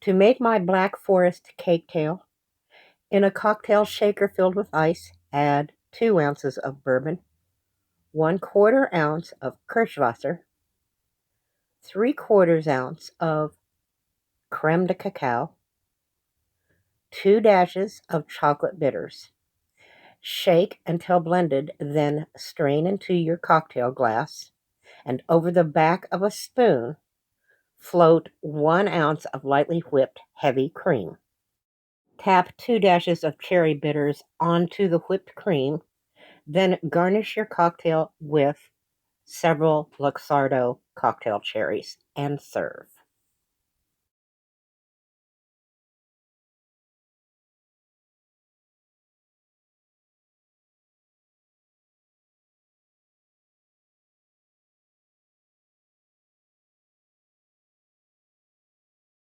To make my Black Forest Caketail, in a cocktail shaker filled with ice, add 2 ounces of bourbon, 1/4 ounce of kirschwasser, 3/4 ounce of creme de cacao, 2 dashes of chocolate bitters. Shake until blended, then strain into your cocktail glass, and over the back of a spoon, float 1 ounce of lightly whipped heavy cream. Tap 2 dashes of cherry bitters onto the whipped cream, then garnish your cocktail with several Luxardo cocktail cherries and serve.